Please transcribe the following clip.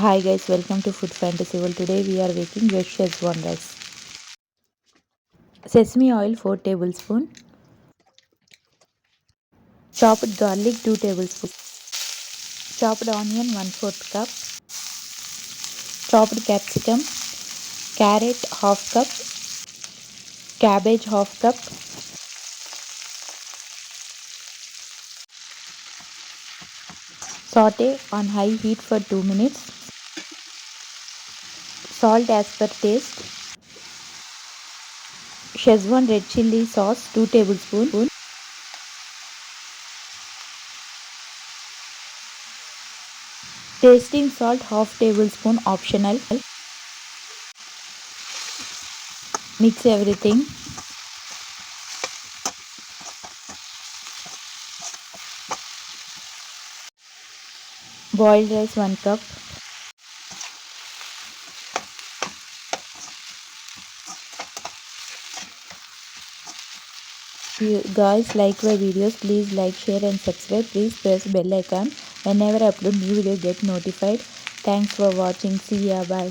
Hi guys, welcome to Food Fantasy World. Today we are making veg schezwan rice. Sesame oil 4 tablespoons. Chopped garlic 2 tablespoons. Chopped onion 1/4 cup. Chopped capsicum. Carrot half cup. Cabbage half cup. Saute on high heat for 2 minutes. Salt as per taste. Schezwan red chili sauce 2 tablespoons. Tasting salt half tablespoon optional. Mix everything. Boiled rice 1 cup. If you guys like my videos, please like, share and subscribe. Please press bell icon. Whenever I upload new video, get notified. Thanks for watching. See ya. Bye.